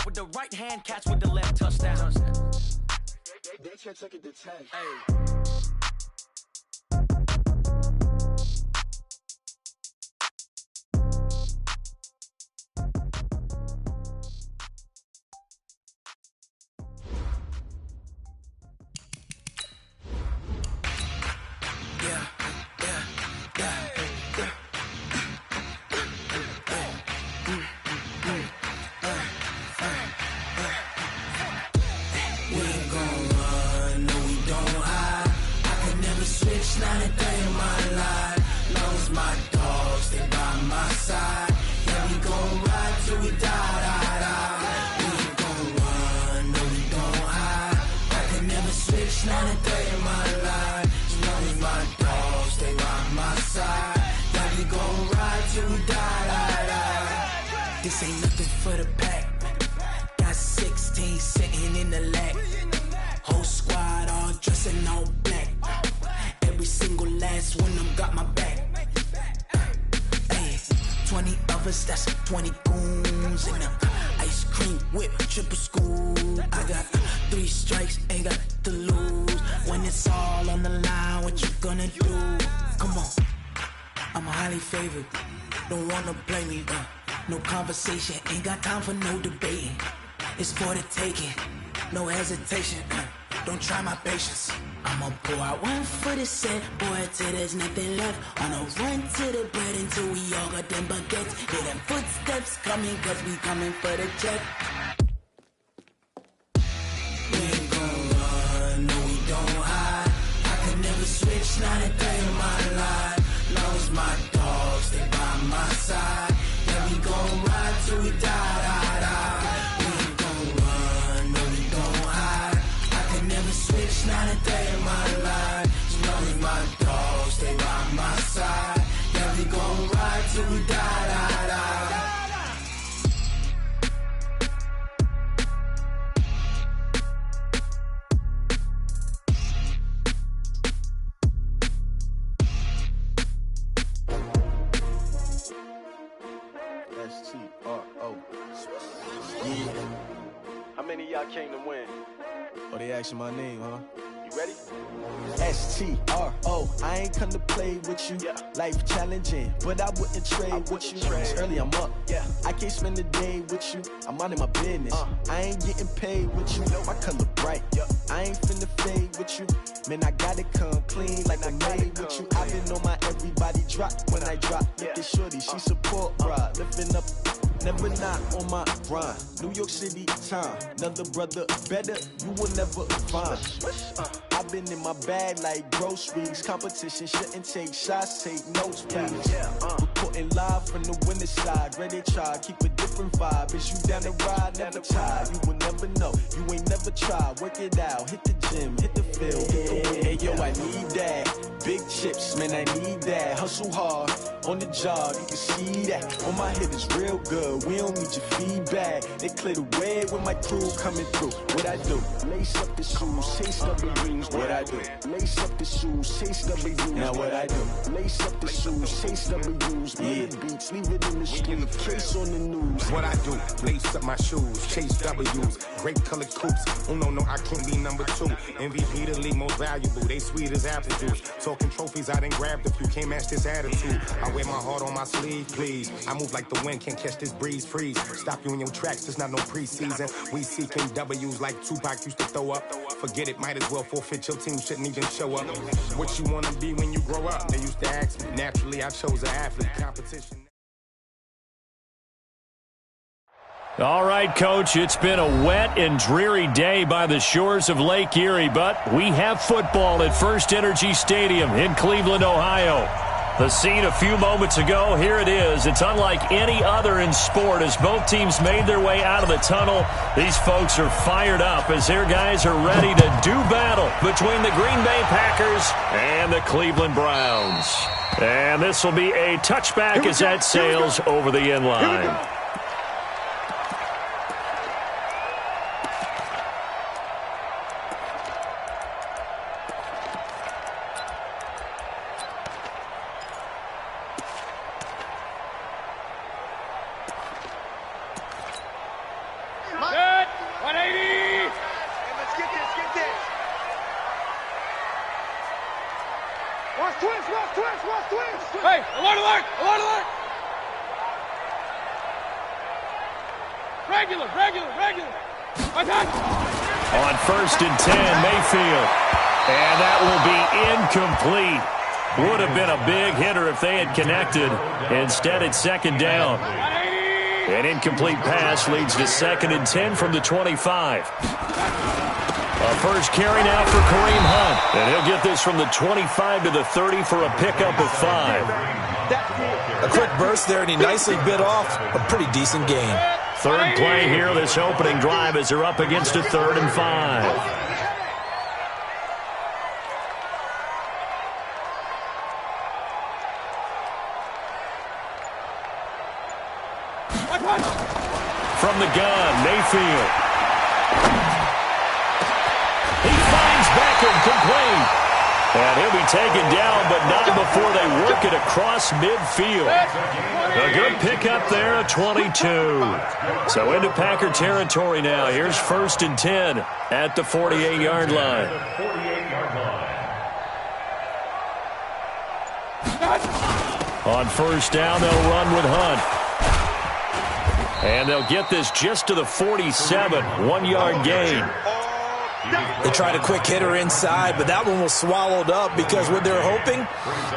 with the right hand, catch with the left, touchdown. They can't take it to 10. Hey. This ain't nothing for the pack. Got 16 sitting in the lag. Whole squad all dressing all black. Every single last one of them got my back. Hey, 20 of us, that's 20 goons in the ice cream whip, triple scoop. I got 3 strikes, ain't got to lose. When it's all on the line, what you gonna do? Come on, I'm highly favored. Don't wanna play me, no conversation, ain't got time for no debating. It's for the taking, no hesitation. Don't try my patience. I'ma pour out one for the set, boy, till there's nothing left. On a run to the bread until we all got them baguettes. Hear them footsteps coming, cause we coming for the check. We ain't gon' run, no we don't hide. I could never switch, not a day in my life. Long as my dogs stay by my side. Yeah, we gon' ride till we die. We ain't gon' run, no we don't hide. I could never switch, not a day in my life. As long as my dogs stay by my side. Yeah, we gon' ride till we die. STRO. Yeah. How many of y'all came to win? Oh, they asking my name, huh? You ready? STRO. I ain't come to play with you. Yeah. Life challenging, but I wouldn't trade with you. trade. It's early, I'm up. Yeah. I can't spend the day with you. I'm minding my business. I ain't getting paid with you. My color bright. Yeah. I ain't finna fade with you. Man, I gotta come clean like I made with you. I've been on my everybody drop when I drop. Look at shorty, she support, bruh. Lifting up. Never not on my grind. New York City time. Another brother better, you will never find. I've been in my bag like groceries. Competition shouldn't take shots, take notes, please. Reporting live from the winter side. Ready to try, keep a different vibe. Is you down the ride, never tired. You will never know, you ain't never tried. Work it out, hit the gym, hit the field, hit the win. Hey yo, I need that. Big chips, man, I need that. Hustle hard, on the job, you can see that. On my hit is real good, we don't need your feedback. They clear the way when my crew coming through. What I do? Lace up the shoes, chase double rings. What I do? Lace up the shoes, chase double U's. Now what I do? Lace up the shoes, chase double U's. Yeah, beats, leave it in the street, case on the news. What I do? Lace up my shoes, chase W's. Great colored coops. Oh no, I can't be number 2. MVP the league most valuable. They sweet as apple juice. Talking trophies, I done grabbed a few. Can't match this attitude. I wear my heart on my sleeve, please. I move like the wind, can't catch this breeze. Freeze. Stop you in your tracks, there's not no preseason. We seeking W's like Tupac used to throw up. Forget it, might as well forfeit. Your team shouldn't even show up. What you wanna be when you grow up? They used to ask me. Naturally, I chose an athlete competition. All right, Coach, it's been a wet and dreary day by the shores of Lake Erie, but we have football at First Energy Stadium in Cleveland, Ohio. The scene a few moments ago, here it is. It's unlike any other in sport as both teams made their way out of the tunnel. These folks are fired up as their guys are ready to do battle between the Green Bay Packers and the Cleveland Browns. And this will be a touchback as that sails over the end line. Hey, alert! Regular. On 1st and 10, Mayfield. And that will be incomplete. Would have been a big hitter if they had connected. Instead, it's 2nd down. An incomplete pass leads to 2nd and 10 from the 25. A first carry now for Kareem Hunt. And he'll get this from the 25 to the 30 for a pickup of 5. A quick burst there, and he nicely bit off a pretty decent gain. Third play here, this opening drive, as they're up against a 3rd and 5. From the gun, Mayfield. He finds Beckham complete. And he'll be taken down, but not before they work it across midfield. A good pickup there at 22. So into Packer territory now. Here's 1st and 10 at the 48-yard line. On 1st down, they'll run with Hunt. And they'll get this just to the 47, 1-yard gain. They tried a quick hitter inside, but that one was swallowed up because what they're hoping,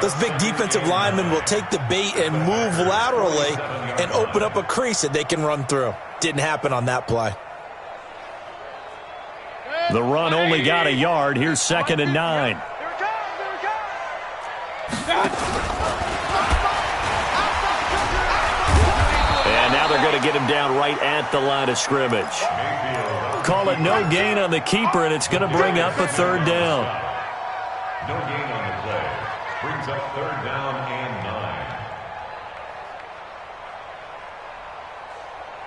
those big defensive linemen will take the bait and move laterally and open up a crease that they can run through. Didn't happen on that play. The run only got a yard. Here's 2nd and 9. And now they're going to get him down right at the line of scrimmage. Call it no gain on the keeper, and it's going to bring up a 3rd down. No gain on the play. Brings up 3rd down and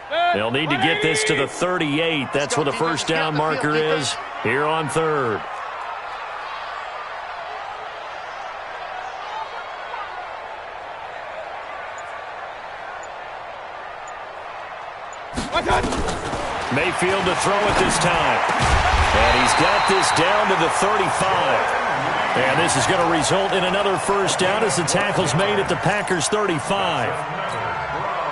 9. They'll need to get this to the 38. That's where the 1st down marker is here on 3rd. Mayfield to throw it this time. And he's got this down to the 35. And this is going to result in another 1st down as the tackle's made at the Packers' 35.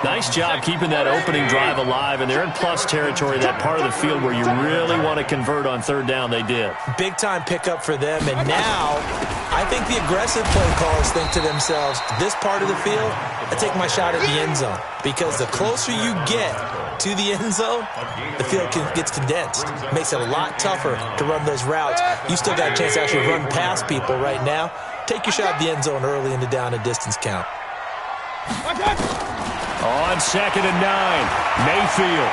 Nice job keeping that opening drive alive, and they're in plus territory, that part of the field where you really want to convert on 3rd down. They did. Big-time pickup for them, and now I think the aggressive play callers think to themselves, this part of the field, I take my shot at the end zone, because the closer you get to the end zone, the field gets condensed. Makes it a lot tougher to run those routes. You still got a chance to actually run past people right now. Take your shot at the end zone early in the down and distance count. On 2nd and 9, Mayfield.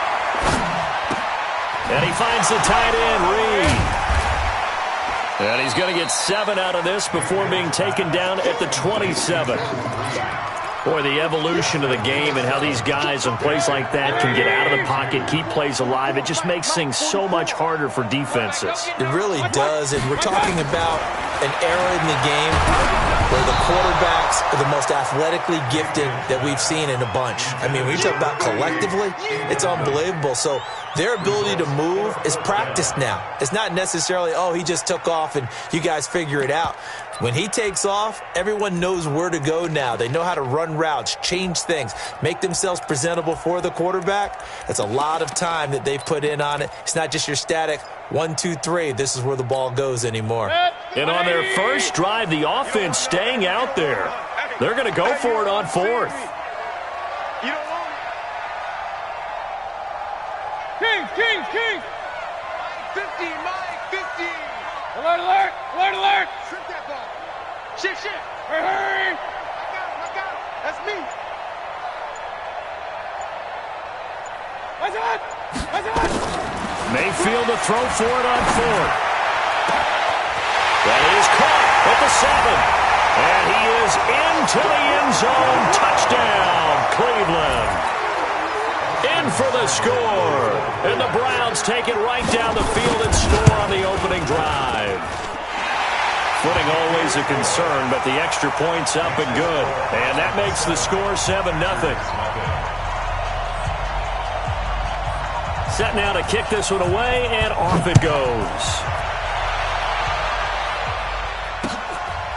And he finds the tight end, Reed. And he's going to get 7 out of this before being taken down at the 27. Boy, the evolution of the game and how these guys on plays like that can get out of the pocket, keep plays alive, it just makes things so much harder for defenses. It really does, and we're talking about an era in the game where the quarterbacks are the most athletically gifted that we've seen in a bunch. I mean, when you talk about collectively, it's unbelievable. So their ability to move is practiced now. It's not necessarily, oh, he just took off and you guys figure it out. When he takes off, everyone knows where to go now. They know how to run routes, change things, make themselves presentable for the quarterback. That's a lot of time that they put in on it. It's not just your static 1, 2, 3. This is where the ball goes anymore. And on their first drive, the offense staying out there. They're going to go for it on 4th. King! 50, Mike, 50! Alert! Trip that ball. Shit! Hurry! I got him. That's me. What's it? Mayfield to throw for it on 4th. That is caught at the 7. And he is into the end zone. Touchdown, Cleveland. In for the score. And the Browns take it right down the field and score on the opening drive. Footing always a concern, but the extra point's up and good. And that makes the score 7-0. Set now to kick this one away, and off it goes.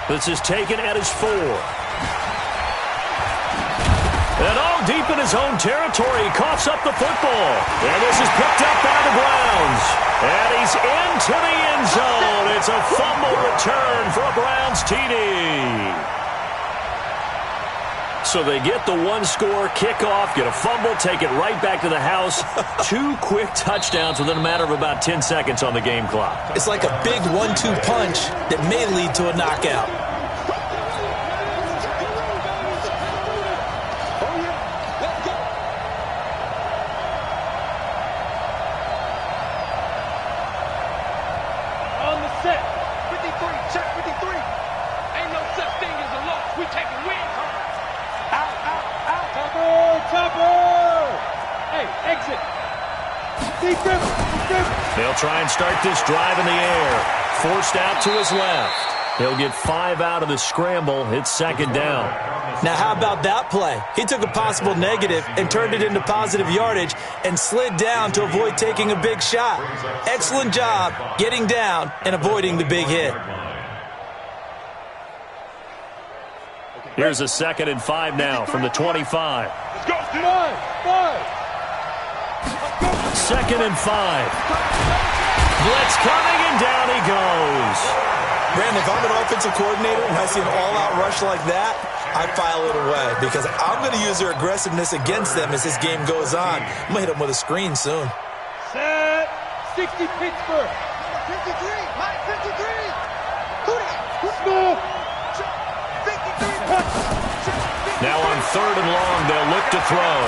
This is taken at his 4. And all deep in his own territory, he coughs up the football. And this is picked up by the Browns. And he's into the end zone. It's a fumble return for a Browns TD. So they get the one-score kickoff, get a fumble, take it right back to the house. 2 quick touchdowns within a matter of about 10 seconds on the game clock. It's like a big 1-2 punch that may lead to a knockout. On the set. 53, check 53. Ain't no such thing as a loss. We taking wins home. Out. Topper. Hey, exit. Defense. They'll try and start this drive in the air. Forced out to his left. He'll get 5 out of the scramble. It's second down. Now, how about that play? He took a possible negative and turned it into positive yardage and slid down to avoid taking a big shot. Excellent job getting down and avoiding the big hit. Here's a 2nd and 5 now from the 25. Let's go. 5. 2nd and 5. Blitz coming, and down he goes. Brandon, if I'm an offensive coordinator and I see an all-out rush like that, I file it away because I'm going to use their aggressiveness against them as this game goes on. I'm going to hit them with a screen soon. Set. 60 Pittsburgh. 53. Mike 53. Who's no? 53. Now on 3rd and long, they'll look to throw.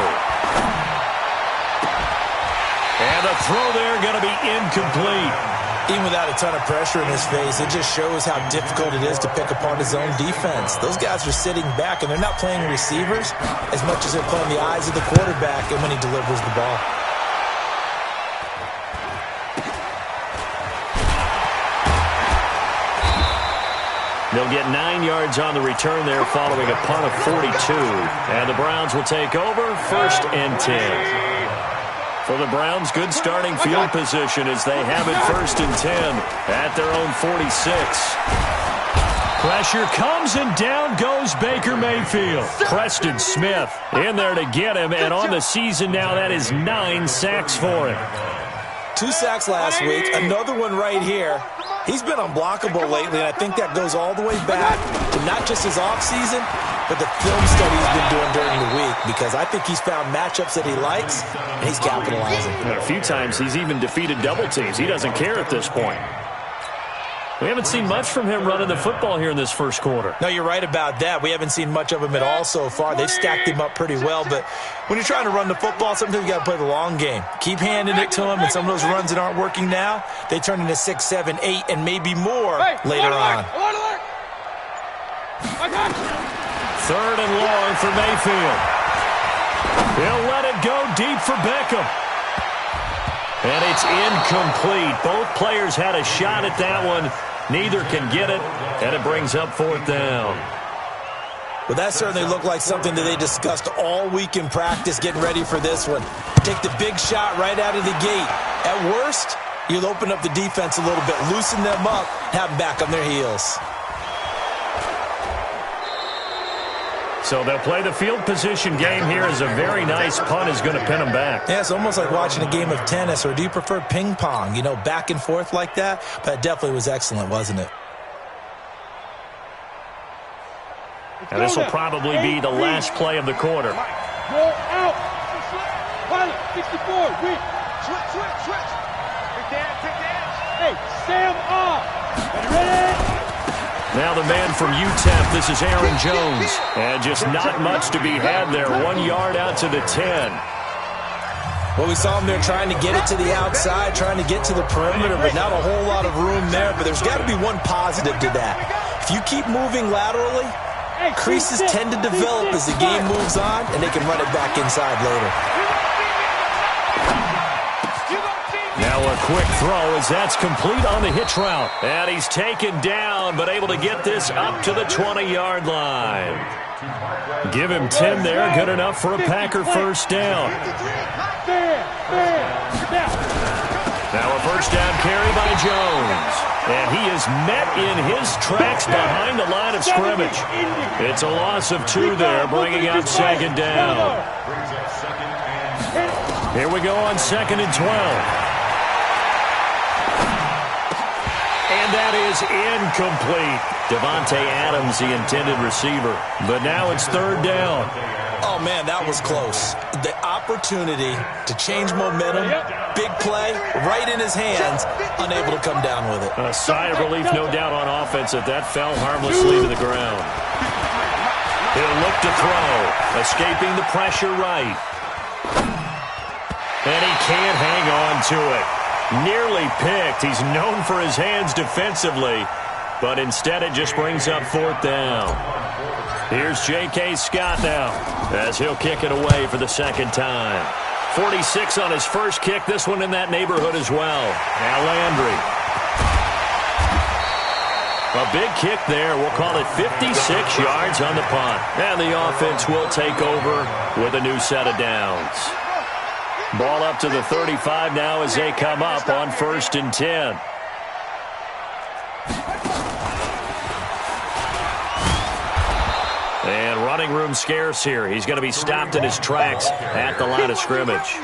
And the throw there going to be incomplete. Even without a ton of pressure in his face, it just shows how difficult it is to pick apart his own defense. Those guys are sitting back, and they're not playing receivers as much as they're playing the eyes of the quarterback and when he delivers the ball. They'll get 9 yards on the return there following a punt of 42. And the Browns will take over 1st and 10. For the Browns, good starting field position as they have it 1st and 10 at their own 46. Pressure comes and down goes Baker Mayfield. Preston Smith in there to get him, and on the season now that is 9 sacks for him. 2 sacks last week, another one right here. He's been unblockable lately, and I think that goes all the way back to not just his offseason, but the film study he's been doing during the week, because I think he's found matchups that he likes, and he's capitalizing. And a few times he's even defeated double teams. He doesn't care at this point. We haven't seen much from him running the football here in this first quarter. No, you're right about that. We haven't seen much of him at all so far. They've stacked him up pretty well, but when you're trying to run the football, sometimes you got to play the long game. Keep handing it to him, and some of those runs that aren't working now, they turn into 6, 7, 8, and maybe more later on. 3rd and long for Mayfield. He'll let it go deep for Beckham. And it's incomplete. Both players had a shot at that one. Neither can get it, and it brings up 4th down. Well, that certainly looked like something that they discussed all week in practice, getting ready for this one. Take the big shot right out of the gate. At worst, you'll open up the defense a little bit, loosen them up, have them back on their heels. So they'll play the field position game here as a very nice punt is going to pin them back. Yeah, it's almost like watching a game of tennis, or do you prefer ping pong? You know, back and forth like that? But it definitely was excellent, wasn't it? And this will probably be the last play of the quarter. Go out. Pilot, 64. Wait. Switch. Take that. Hey, Sam off. Ready? Now the man from UTEP, this is Aaron Jones. And just not much to be had there. 1 yard out to the 10. Well, we saw him there trying to get it to the outside, trying to get to the perimeter, but not a whole lot of room there. But there's got to be one positive to that. If you keep moving laterally, creases tend to develop as the game moves on, and they can run it back inside later. Now a quick throw as that's complete on the hitch route. And he's taken down, but able to get this up to the 20-yard line. Give him 10 there, good enough for a Packer 1st down. Now a first down carry by Jones. And he is met in his tracks behind the line of scrimmage. It's a loss of 2 there, bringing up second down. Here we go on 2nd and 12. And that is incomplete. Devontae Adams, the intended receiver. But now it's 3rd down. Oh, man, that was close. The opportunity to change momentum, big play, right in his hands, unable to come down with it. A sigh of relief, no doubt, on offense that fell harmlessly to the ground. He'll look to throw, escaping the pressure right. And he can't hang on to it. Nearly picked. He's known for his hands defensively, but instead it just brings up 4th down. Here's J.K. Scott now, as he'll kick it away for the 2nd time. 46 on his first kick, this one in that neighborhood as well. Now Landry. A big kick there. We'll call it 56 yards on the punt. And the offense will take over with a new set of downs. Ball up to the 35 now as they come up on 1st and 10. And running room scarce here. He's going to be stopped in his tracks at the line of scrimmage.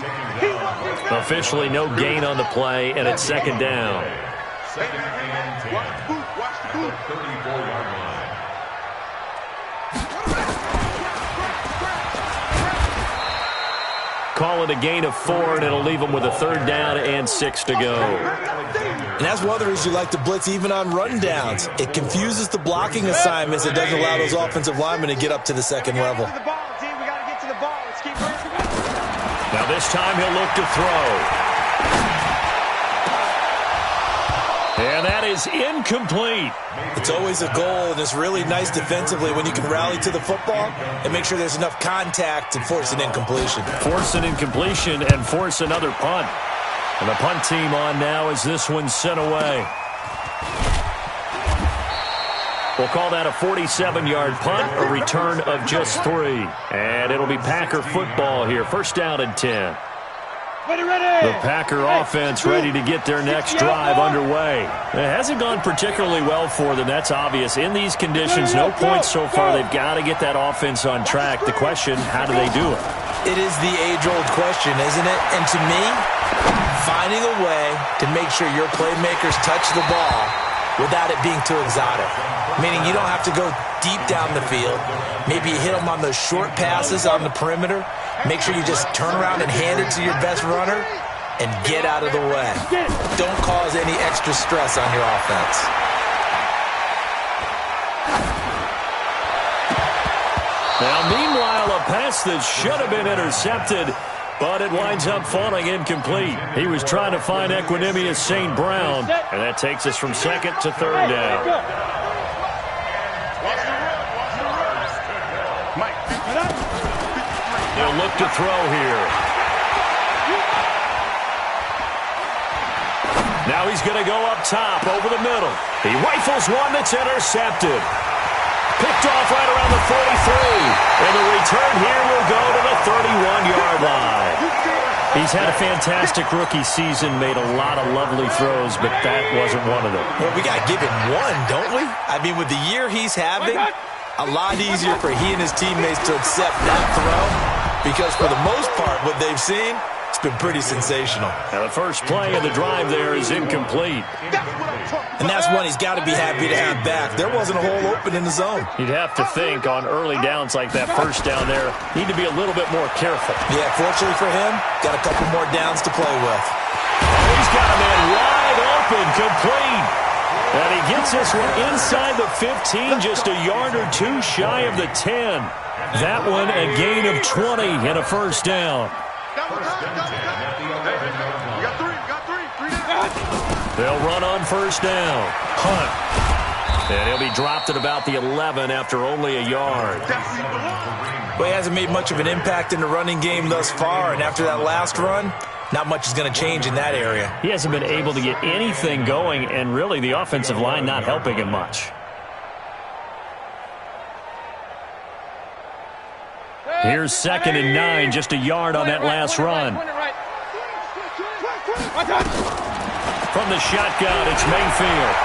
Officially no gain on the play, and it's 2nd down. 2nd and 10 at the 34-yard line. Call it a gain of 4, and it'll leave them with a 3rd down and 6 to go. And that's one of the reasons you like to blitz even on run downs. It confuses the blocking assignments. It doesn't allow those offensive linemen to get up to the 2nd level. Now this time he'll look to throw. And that is incomplete. It's always a goal, and it's really nice defensively when you can rally to the football and make sure there's enough contact to force an incompletion. Force an incompletion and force another punt. And the punt team on now as this one's sent away. We'll call that a 47-yard punt, a return of just 3. And it'll be Packer football here. 1st down and 10. The Packer offense ready to get their next drive underway. It hasn't gone particularly well for them, that's obvious. In these conditions, no points so far. They've got to get that offense on track. The question, how do they do it? It is the age-old question, isn't it? And to me, finding a way to make sure your playmakers touch the ball without it being too exotic. Meaning you don't have to go deep down the field. Maybe you hit them on those short passes on the perimeter. Make sure you just turn around and hand it to your best runner and get out of the way. Don't cause any extra stress on your offense. Now, meanwhile, a pass that should have been intercepted, but it winds up falling incomplete. He was trying to find Equanimeous St. Brown, and that takes us from 2nd to 3rd down. He'll look to throw here. Now he's going to go up top over the middle. He rifles one that's intercepted. Picked off right around the 43. And the return here will go to the 31-yard line. He's had a fantastic rookie season, made a lot of lovely throws, but that wasn't one of them. Well, we got to give him one, don't we? I mean, with the year he's having, a lot easier for he and his teammates to accept that throw, because for the most part, what they've seen, it's been pretty sensational. Now the first play of the drive there is incomplete. And that's one he's got to be happy to have back. There wasn't a hole open in the zone. You'd have to think on early downs like that first down there, need to be a little bit more careful. Yeah, fortunately for him, got a couple more downs to play with. He's got a man wide open, complete. And he gets this one inside the 15, just a yard or two shy of the 10. That one a gain of 20 and a first down. They'll run on first down. Hunt. And he'll be dropped at about the 11 after only a yard. Well, he hasn't made much of an impact in the running game thus far, and after that last run, not much is going to change in that area. He hasn't been able to get anything going, and really the offensive line not helping him much. Here's 2nd and 9, just a yard on that last run. From the shotgun, it's Mayfield.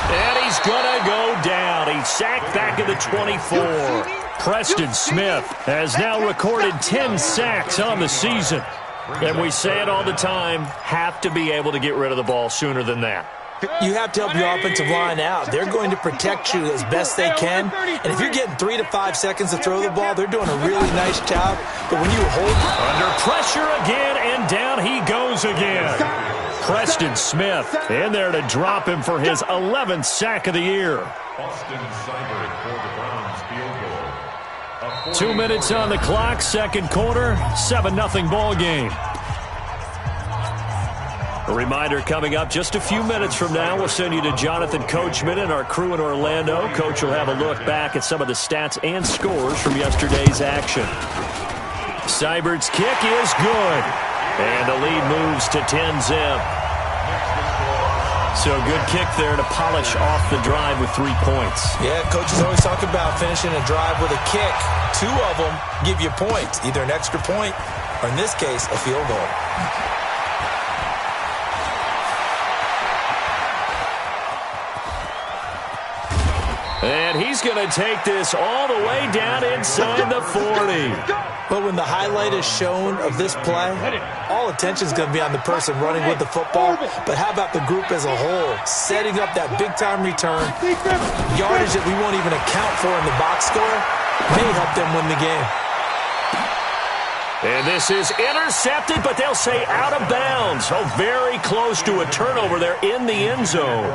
And he's going to go down. He's sacked back at the 24. Preston Smith has now recorded 10 sacks on the season. And we say it all the time, have to be able to get rid of the ball sooner than that. You have to help your offensive line out. They're going to protect you as best they can. And if you're getting 3 to 5 seconds to throw the ball, they're doing a really nice job. But when you hold... Under pressure again, and down he goes again. Preston Smith in there to drop him for his 11th sack of the year. Austin Seibert for the Browns field goal. 2 minutes on the clock, second quarter, 7-0 ball game. A reminder coming up just a few minutes from now, we'll send you to Jonathan Coachman and our crew in Orlando. Coach will have a look back at some of the stats and scores from yesterday's action. Seibert's kick is good, and the lead moves to 10-zip. So good kick there to polish off the drive with 3 points. Yeah, coaches always talk about finishing a drive with a kick. 2 of them give you points, either an extra point or, in this case, a field goal. And he's going to take this all the way down inside the 40. But when the highlight is shown of this play, all attention is going to be on the person running with the football. But how about the group as a whole? Setting up that big-time return, yardage that we won't even account for in the box score, may help them win the game. And this is intercepted, but they'll say out of bounds. Oh, very close to a turnover there in the end zone.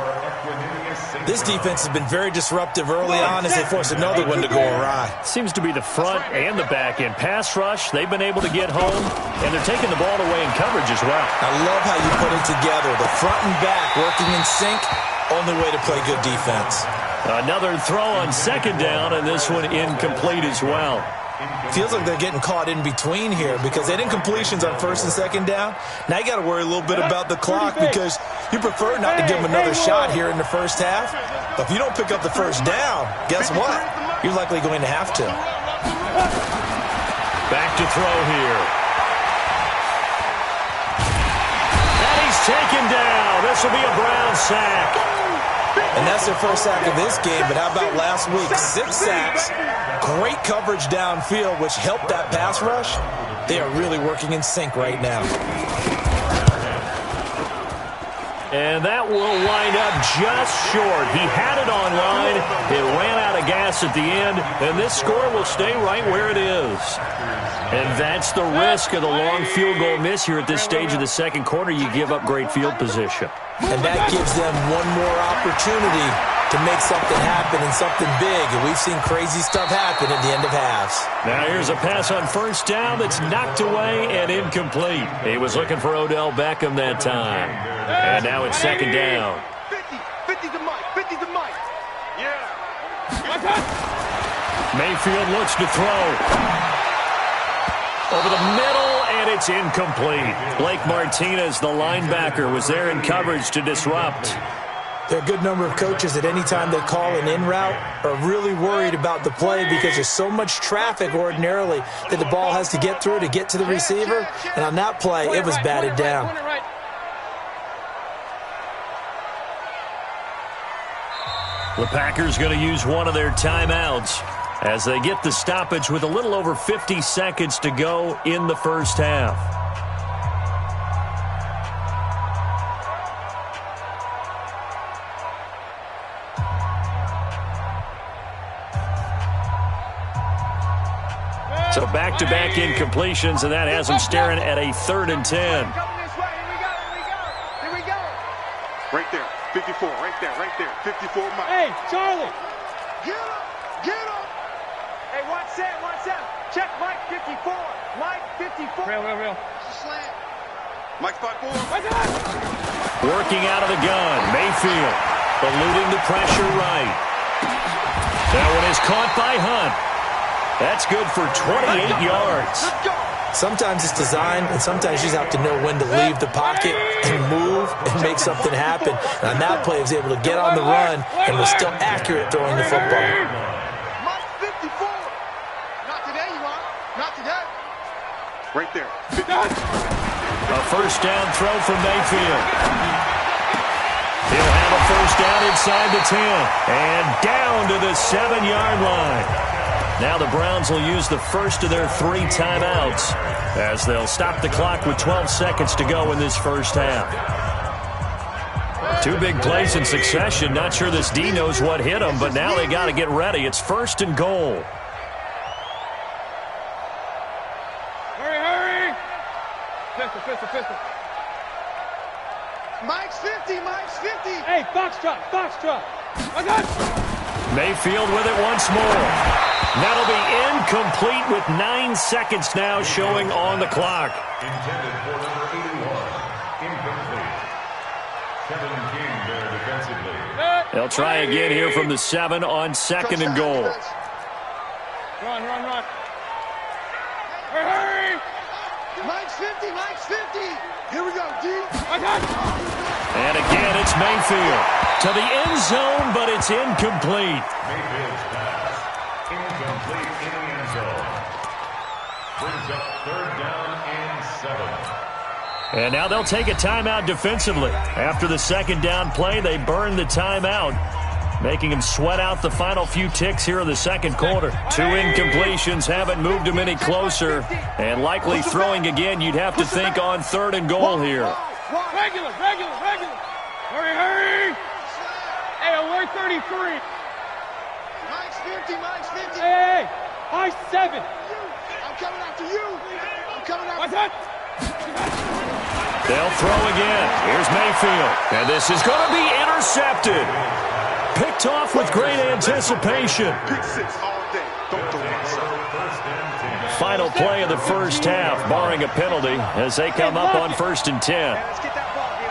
This defense has been very disruptive early on as they force another one to go awry. Seems to be the front and the back end. Pass rush, they've been able to get home, and they're taking the ball away in coverage as well. I love how you put it together. The front and back working in sync, only way to play good defense. Another throw on second down, and this one incomplete as well. Feels like they're getting caught in between here because they didn't completions on first and second down. Now you got to worry a little bit about the clock because you prefer not to give them another shot here in the first half. But if you don't pick up the first down, guess what? You're likely going to have to. Back to throw here. And he's taken down. This will be a Brown sack. And that's their first sack of this game, but how about last week? 6 sacks, great coverage downfield, which helped that pass rush. They are really working in sync right now. And that will wind up just short. He had it on line. It ran out of gas at the end, and this score will stay right where it is. And that's the risk of the long field goal miss here at this stage of the second quarter. You give up great field position. And that gives them one more opportunity to make something happen and something big. And we've seen crazy stuff happen at the end of halves. Now here's a pass on first down that's knocked away and incomplete. He was looking for Odell Beckham that time. And now it's second down. 50 to Mike. 50 to Mike. Yeah. Mayfield looks to throw. Over the middle, and it's incomplete. Blake Martinez, the linebacker, was there in coverage to disrupt. There are a good number of coaches at any time they call an in route are really worried about the play because there's so much traffic ordinarily that the ball has to get through to get to the receiver. And on that play, it was batted down. The Packers going to use one of their timeouts as they get the stoppage with a little over 50 seconds to go in the first half. So back-to-back incompletions, and that has them staring at a 3rd and 10. Here we go. Right there, 54, right there, 54 Mike. Hey, Charlie. Get him. Hey, watch Sam. Check Mike 54. Mike 54. Real. Slant. Mike 5-4. Working out of the gun, Mayfield eluding the pressure right. That one is caught by Hunt. That's good for 28 yards. Sometimes it's designed, and sometimes you just have to know when to leave the pocket and move and make something happen. And on that play, he was able to get on the run and was still accurate throwing the football. Mike 54. Not today, you are. Not today. Right there. A A first down throw from Mayfield. He'll have a first down inside the 10. And down to the 7-yard line. Now the Browns will use the first of their 3 timeouts as they'll stop the clock with 12 seconds to go in this first half. 2 big plays in succession. Not sure this D knows what hit them, but now they got to get ready. It's 1st and goal. Hurry! Pistol. Mike's 50. Hey, Foxtrot. I got it. Mayfield with it once more. That'll be incomplete with 9 seconds now showing on the clock. Intended for number 81. Incomplete. 17 there defensively. They'll try again here from the 7 on 2nd and goal. Run. Hurry! Mike's 50. Here we go, D. I got it. And again, it's Mayfield to the end zone, but it's incomplete. Mayfield's pass. Incomplete in the end zone. Brings up 3rd down and 7. And now they'll take a timeout defensively. After the 2nd down play, they burn the timeout, making him sweat out the final few ticks here in the 2nd quarter. 2 incompletions haven't moved him any closer. And likely throwing again, you'd have to think on 3rd and goal here. Regular. Hurry! Hey, alert 33. Mike's 50. Hey, Mike's 7. I'm coming after you. What's that? They'll throw again. Here's Mayfield. And this is going to be intercepted. Picked off with great anticipation. Pick 6 all day. Don't throw myself. Final play of the first half, barring a penalty, as they come up on 1st and 10. Let's get that ball here.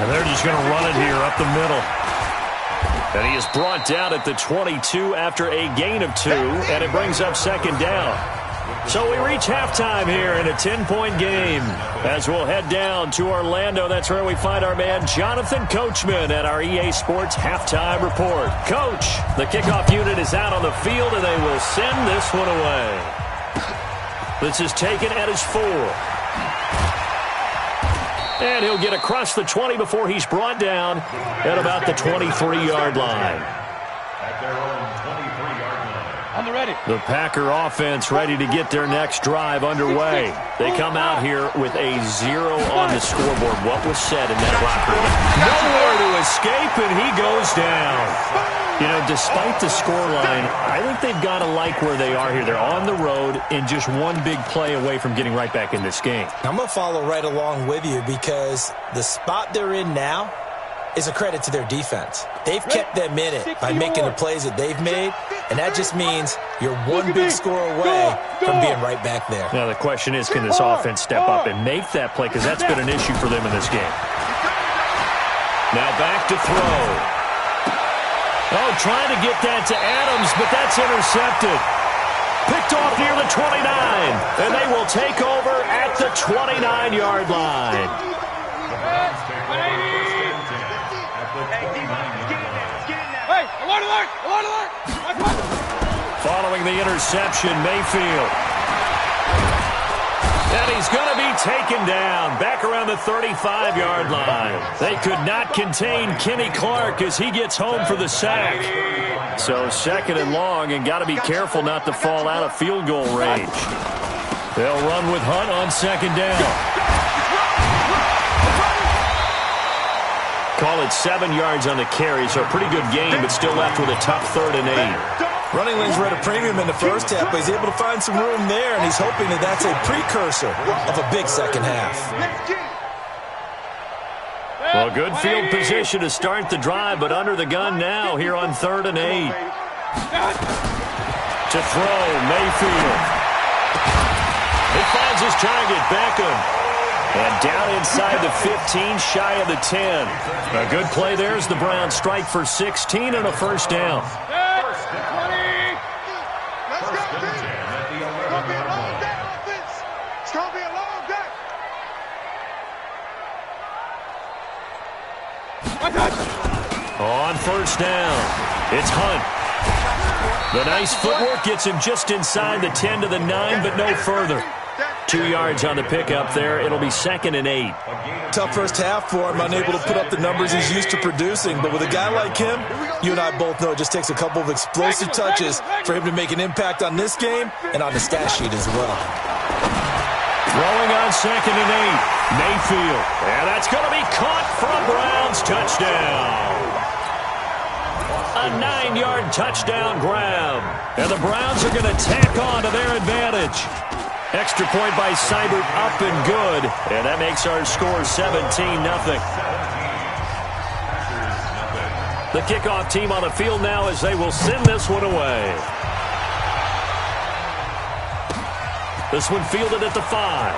And they're just going to run it here up the middle. And he is brought down at the 22 after a gain of 2, and it brings up 2nd down. So we reach halftime here in a 10-point game. As we'll head down to Orlando, that's where we find our man Jonathan Coachman at our EA Sports Halftime Report. Coach, the kickoff unit is out on the field, and they will send this one away. This is taken at his 4. And he'll get across the 20 before he's brought down at about the 23-yard line. At their own 23-yard line. On the ready. The Packer offense ready to get their next drive underway. They come out here with a 0 on the scoreboard. What was said in that locker room? Nowhere to escape, and he goes down. You know, despite the scoreline, I think they've got to like where they are here. They're on the road and just one big play away from getting right back in this game. I'm going to follow right along with you because the spot they're in now is a credit to their defense. They've kept them in it by making the plays that they've made, and that just means you're one big score away from being right back there. Now, the question is, can this offense step up and make that play? Because that's been an issue for them in this game. Now back to throw. Oh, trying to get that to Adams, but that's intercepted. Picked off near the 29, and they will take over at the 29-yard line. Hey, alert! Following the interception, Mayfield. And he's going to be taken down back around the 35-yard line. They could not contain Kenny Clark as he gets home for the sack. So 2nd and long, and got to be careful not to fall out of field goal range. They'll run with Hunt on 2nd down. Call it 7 yards on the carry, so a pretty good game, but still left with a tough 3rd and 8. Running lanes were at a premium in the first half, but he's able to find some room there, and he's hoping that that's a precursor of a big second half. Well, good field position to start the drive, but under the gun now here on 3rd and 8. To throw, Mayfield. He finds his target, Beckham. And down inside the 15, shy of the 10. A good play there as the Browns strike for 16 and a first down. On 1st down, it's Hunt. The nice footwork gets him just inside the 10 to the 9, but no further. 2 yards on the pickup there. It'll be 2nd and 8. Tough first half for him, unable to put up the numbers he's used to producing. But with a guy like him, you and I both know it just takes a couple of explosive touches for him to make an impact on this game and on the stat sheet as well. Throwing on 2nd and 8. Mayfield. And that's going to be caught for a Browns touchdown. A 9-yard touchdown grab. And the Browns are going to tack on to their advantage. Extra point by Seibert, up and good. And that makes our score 17-0. The kickoff team on the field now as they will send this one away. This one fielded at the 5.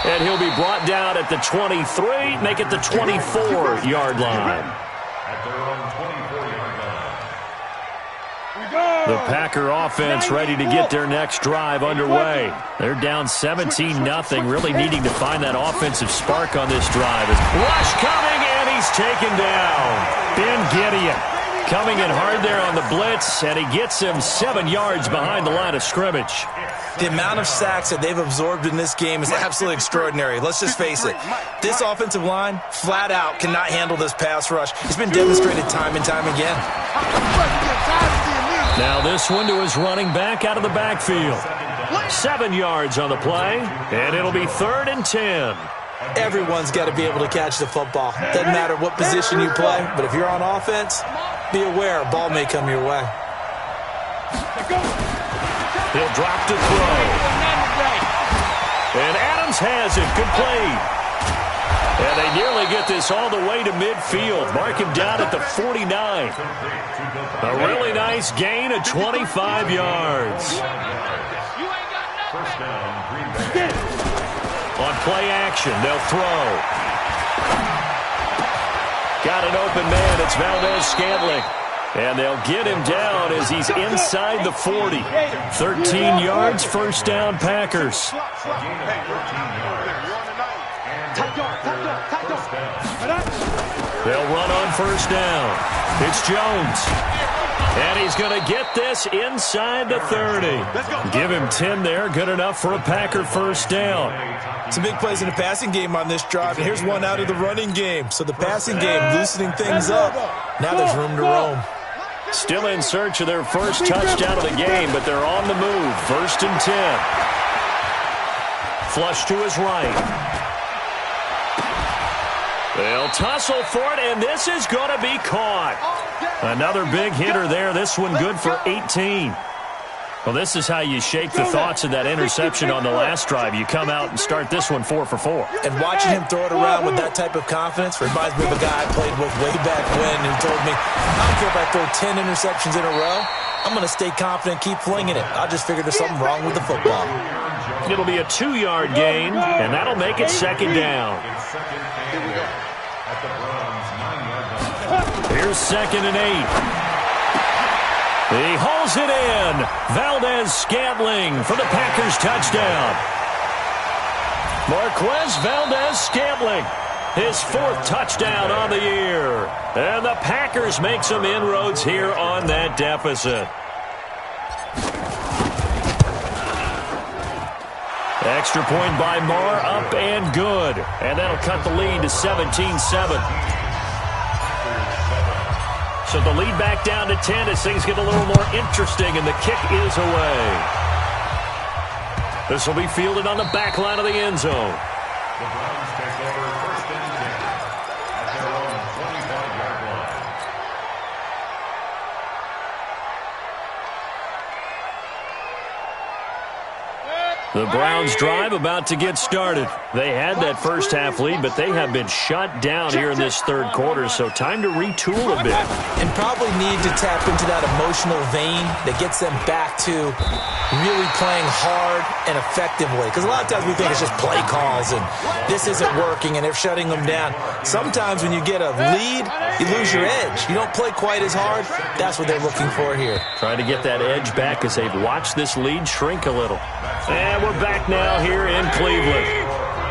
And he'll be brought down at the 23, make it the 24-yard line. The Packer offense ready to get their next drive underway. They're down 17-0, really needing to find that offensive spark on this drive. Rush coming, and he's taken down. Ben Gideon coming in hard there on the blitz, and he gets him 7 yards behind the line of scrimmage. The amount of sacks that they've absorbed in this game is absolutely extraordinary. Let's just face it. This offensive line, flat out, cannot handle this pass rush. It's been demonstrated time and time again. Now this one to his running back out of the backfield. 7 yards on the play, and it'll be 3rd and 10. Everyone's got to be able to catch the football. Doesn't matter what position you play, but if you're on offense, be aware a ball may come your way. He'll drop to throw. And Adams has it, complete. And they nearly get this all the way to midfield. Mark him down at the 49. A really nice gain of 25 yards. On play action, they'll throw. Got an open man. It's Valdez-Scantling. And they'll get him down as he's inside the 40. 13 yards, first down, Packers. They'll run on first down. It's Jones. And he's going to get this inside the 30. Give him 10 there. Good enough for a Packer first down. Some big plays in the passing game on this drive. And here's one out of the running game. So the passing game loosening things up. Now there's room to roam. Still in search of their first touchdown of the game, but they're on the move. 1st and 10. Flush to his right. They'll tussle for it, and this is going to be caught. Another big hitter there. This one good for 18. Well, this is how you shake the thoughts of that interception on the last drive. You come out and start this one 4 for 4. And watching him throw it around with that type of confidence reminds me of a guy I played with way back when who told me, I don't care if I throw 10 interceptions in a row. I'm going to stay confident, keep flinging it. I just figured there's something wrong with the football. It'll be a 2-yard gain, and that'll make it 2nd down. Here's 2nd and 8. He hauls it in. Valdez-Scantling for the Packers touchdown. Marquez Valdez-Scantling, his 4th touchdown on the year. And the Packers make some inroads here on that deficit. Extra point by Marr, up and good. And that'll cut the lead to 17-7. So the lead back down to 10 as things get a little more interesting, and the kick is away. This will be fielded on the back line of the end zone. The Browns take over 1st and 10 at their own 25-yard line. The Browns drive about to get started. They had that first half lead, but they have been shut down here in this 3rd quarter, so time to retool a bit. And probably need to tap into that emotional vein that gets them back to really playing hard and effectively. Because a lot of times we think it's just play calls and this isn't working and they're shutting them down. Sometimes when you get a lead, you lose your edge. You don't play quite as hard. That's what they're looking for here. Trying to get that edge back as they've watched this lead shrink a little. And we're back now here in Cleveland.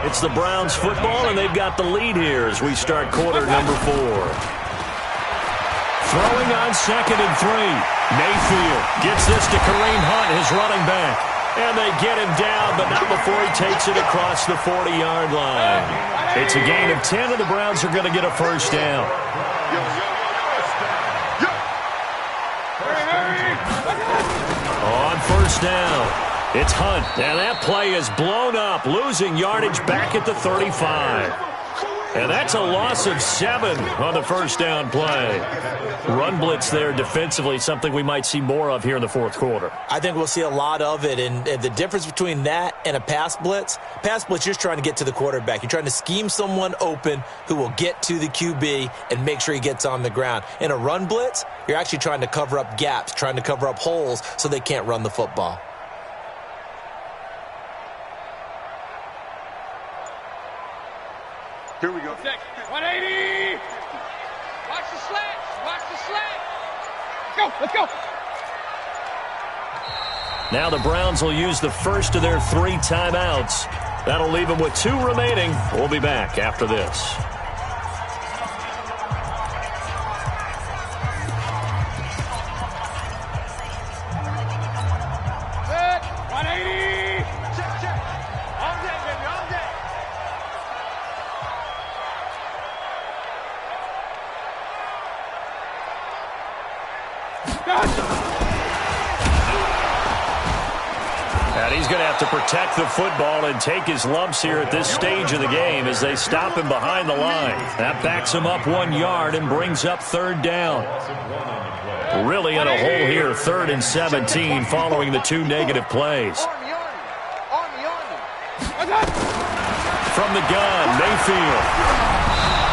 It's the Browns football, and they've got the lead here as we start quarter number 4. Throwing on 2nd and 3. Mayfield gets this to Kareem Hunt, his running back. And they get him down, but not before he takes it across the 40-yard line. It's a gain of 10, and the Browns are going to get a first down. On first down, it's Hunt, and that play is blown up, losing yardage back at the 35. And that's a loss of 7 on the first down play. Run blitz there defensively, something we might see more of here in the fourth quarter. I think we'll see a lot of it, and the difference between that and a pass blitz, you're just trying to get to the quarterback. You're trying to scheme someone open who will get to the QB and make sure he gets on the ground. In a run blitz, you're actually trying to cover up gaps, trying to cover up holes so they can't run the football. Here we go. 180. Watch the slants. Watch the slants. Let's go. Now the Browns will use the first of their 3 timeouts. That'll leave them with 2 remaining. We'll be back after this. Good. 180. Check. All day, baby. All day. And he's going to have to protect the football and take his lumps here at this stage of the game as they stop him behind the line. That backs him up 1 yard and brings up third down. Really in a hole here, 3rd and 17 following the 2 negative plays. From the gun, Mayfield.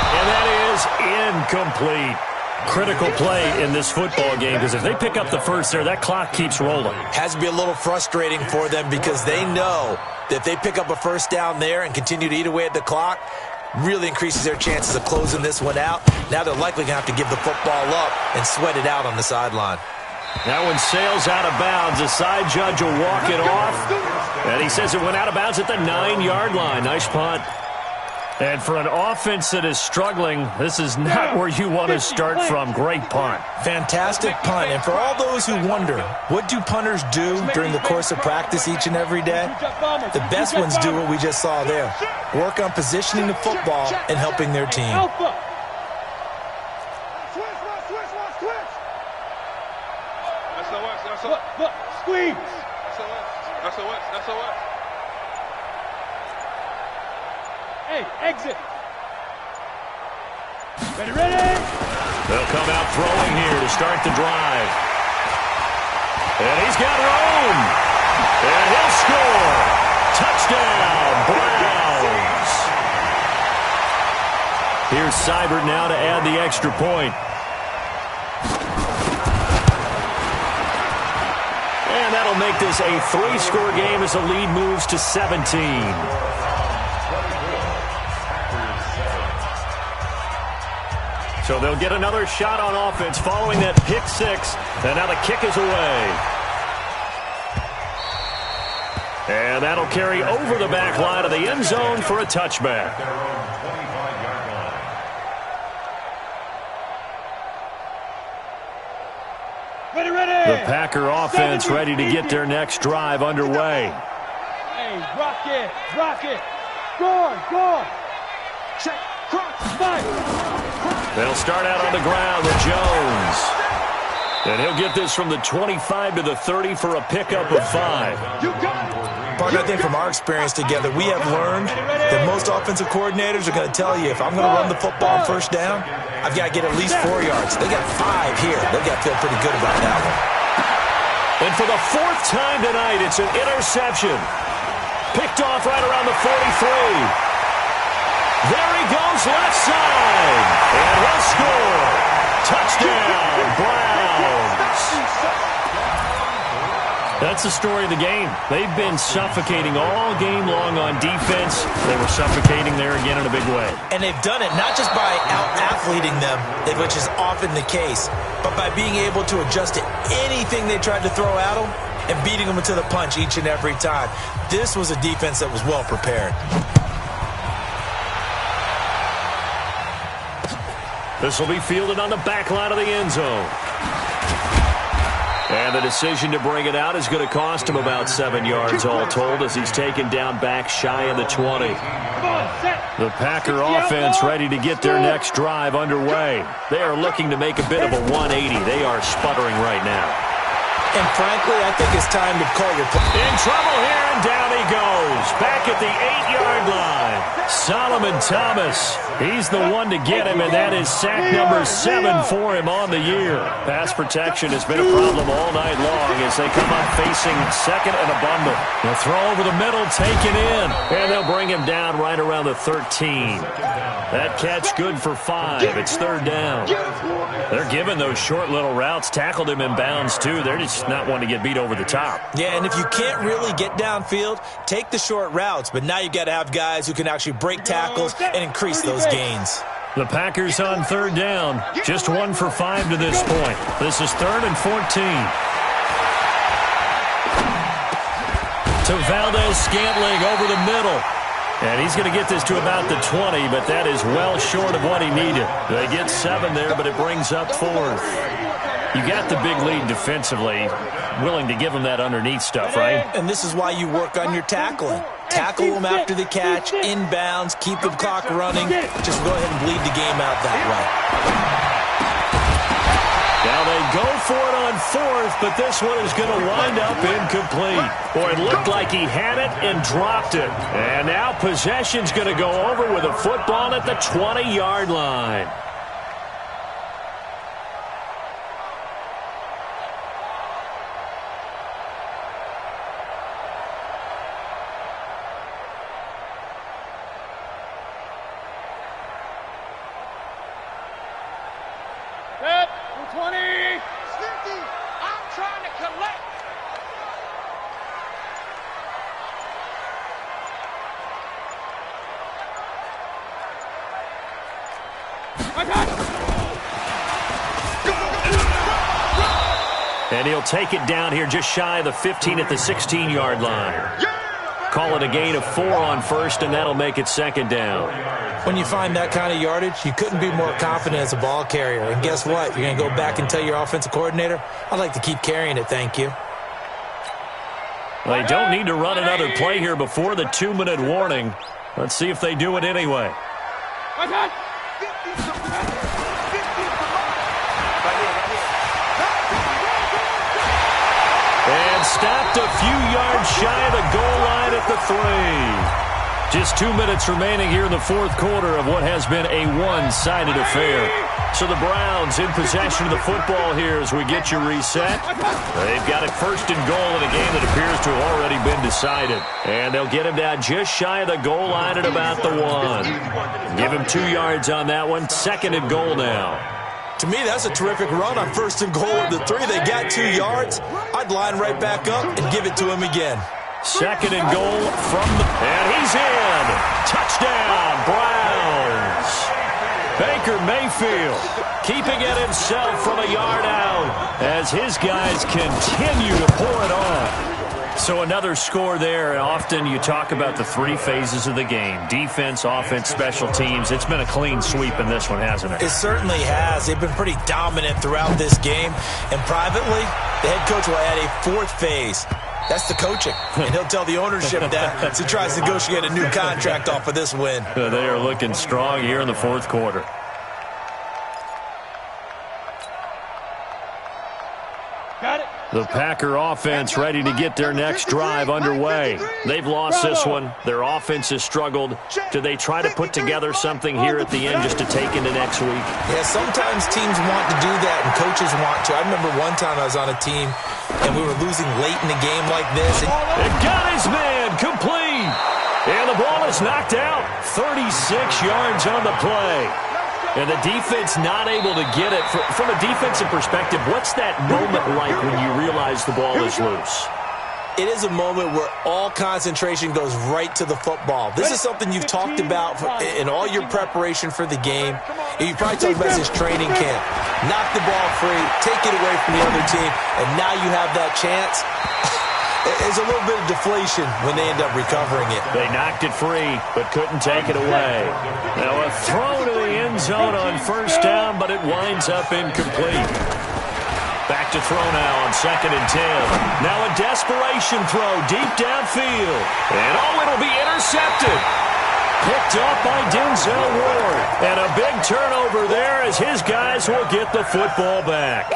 And that is incomplete. Critical play in this football game because if they pick up the first there, that clock keeps rolling. Has to be a little frustrating for them because they know that if they pick up a first down there and continue to eat away at the clock, really increases their chances of closing this one out. Now they're likely going to have to give the football up and sweat it out on the sideline. That one sails out of bounds. The side judge will walk it off. And he says it went out of bounds at the 9-yard line. Nice punt. And for an offense that is struggling, this is not where you want to start from. Great punt. Fantastic punt. And for all those who wonder, what do punters do during the course of practice each and every day? The best ones do what we just saw there. Work on positioning the football and helping their team. Look, squeeze. SOS. Hey, exit. Ready. They'll come out throwing here to start the drive. And he's got room. And he'll score. Touchdown, Browns. Here's Seibert now to add the extra point. And that'll make this a 3-score game as the lead moves to 17. So they'll get another shot on offense following that pick 6. And now the kick is away. And that'll carry over the back line of the end zone for a touchback. Ready. The Packer offense ready to get their next drive underway. Hey, rock it. Go. Check, cross, fight. They'll start out on the ground with Jones. And he'll get this from the 25 to the 30 for a pickup of 5. Partner, I think from our experience together, we have learned that most offensive coordinators are going to tell you, if I'm going to run the football on first down, I've got to get at least 4 yards. They got 5 here. They've got to feel pretty good about that one. And for the 4th time tonight, it's an interception. Picked off right around the 43. There he goes, left side. And he'll score. Touchdown, Browns. That's the story of the game. They've been suffocating all game long on defense. They were suffocating there again in a big way. And they've done it not just by out-athleting them, which is often the case, but by being able to adjust to anything they tried to throw at them and beating them to the punch each and every time. This was a defense that was well prepared. This will be fielded on the back line of the end zone. And the decision to bring it out is going to cost him about 7 yards all told as he's taken down back shy of the 20. The Packer offense ready to get their next drive underway. They are looking to make a bit of a 180. They are sputtering right now. And frankly, I think it's time to call your play. In trouble here, and down he goes. Back at the 8-yard line. Solomon Thomas. He's the one to get him, and that is sack number 7 for him on the year. Pass protection has been a problem all night long as they come up facing second and a bundle. They'll throw over the middle, taken in, and they'll bring him down right around the 13. That catch good for 5. It's third down. They're giving those short little routes. Tackled him in bounds, too. They're just not wanting to get beat over the top. Yeah, and if you can't really get downfield, take the short routes. But now you got to have guys who can actually break tackles and increase those gains. The Packers on third down. Just 1 for 5 to this point. This is 3rd and 14. To Valdez-Scantling over the middle. And he's going to get this to about the 20, but that is well short of what he needed. They get 7 there, but it brings up 4th. You got the big lead defensively, willing to give him that underneath stuff, right? And this is why you work on your tackling. Tackle them after the catch, inbounds, keep the clock running. Just go ahead and bleed the game out that way. Now they go for it on 4th, but this one is going to wind up incomplete. Boy, it looked like he had it and dropped it. And now possession's going to go over with a football at the 20-yard line. And he'll take it down here just shy of the 15 at the 16-yard line. Call it a gain of 4 on 1st, and that'll make it 2nd down. When you find that kind of yardage, you couldn't be more confident as a ball carrier. And guess what? You're going to go back and tell your offensive coordinator, I'd like to keep carrying it, thank you. They don't need to run another play here before the 2-minute warning. Let's see if they do it anyway. And stopped a few yards shy of the goal line at the 3. Just 2 minutes remaining here in the 4th quarter of what has been a one-sided affair. So the Browns in possession of the football here as we get you reset. They've got it 1st and goal in a game that appears to have already been decided. And they'll get him down just shy of the goal line at about the 1. Give him 2 yards on that one. 2nd and goal now. To me, that's a terrific run on 1st and goal at the 3. They got 2 yards. I'd line right back up and give it to him again. 2nd and goal from the... And he's in! Touchdown, Browns! Baker Mayfield keeping it himself from a yard out as his guys continue to pour it on. So another score there, and often you talk about the 3 phases of the game. Defense, offense, special teams. It's been a clean sweep in this one, hasn't it? It certainly has. They've been pretty dominant throughout this game. And privately, the head coach will add a 4th phase. That's the coaching. And he'll tell the ownership that as he tries to negotiate a new contract off of this win. They are looking strong here in the 4th quarter. Got it. The Packer offense ready to get their next drive underway. They've lost this one. Their offense has struggled. Do they try to put together something here at the end just to take into next week? Yeah, sometimes teams want to do that and coaches want to. I remember one time I was on a team and we were losing late in the game like this. And got his man complete. And the ball is knocked out. 36 yards on the play. And the defense not able to get it. From a defensive perspective, what's that moment like when you realize the ball is loose? It is a moment where all concentration goes right to the football. This is something you've talked about in all your preparation for the game. You probably talked about this training camp. Knock the ball free, take it away from the other team, and now you have that chance. There's a little bit of deflation when they end up recovering it. They knocked it free, but couldn't take it away. Now a throw to the end zone on 1st down, but it winds up incomplete. Back back to throw now on 2nd and 10. Now a desperation throw deep downfield. And it'll be intercepted. Picked up by Denzel Ward. And a big turnover there as his guys will get the football back.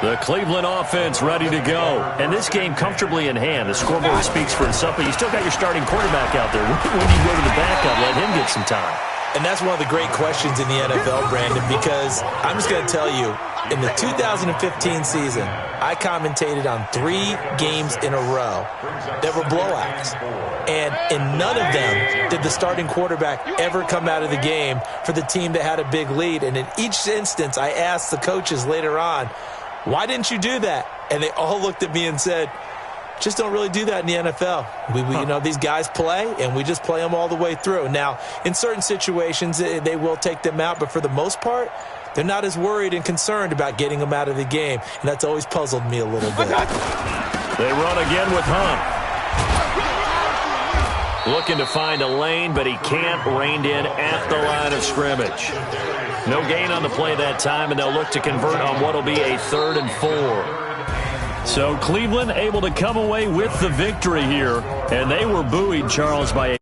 The Cleveland offense ready to go. And this game comfortably in hand. The scoreboard speaks for itself, but you still got your starting quarterback out there. When do you go to the backup, let him get some time? And that's one of the great questions in the NFL, Brandon, because I'm just going to tell you, in the 2015 season, I commentated on 3 games in a row that were blowouts. And in none of them did the starting quarterback ever come out of the game for the team that had a big lead. And in each instance, I asked the coaches later on, why didn't you do that? And they all looked at me and said, just don't really do that in the NFL. You know, these guys play, and we just play them all the way through. Now, in certain situations, they will take them out, but for the most part, they're not as worried and concerned about getting them out of the game, and that's always puzzled me a little bit. They run again with Hunt. Looking to find a lane, but he can't. Reined in at the line of scrimmage. No gain on the play that time, and they'll look to convert on what will be a 3rd and 4. So Cleveland able to come away with the victory here, and they were buoyed, Charles, by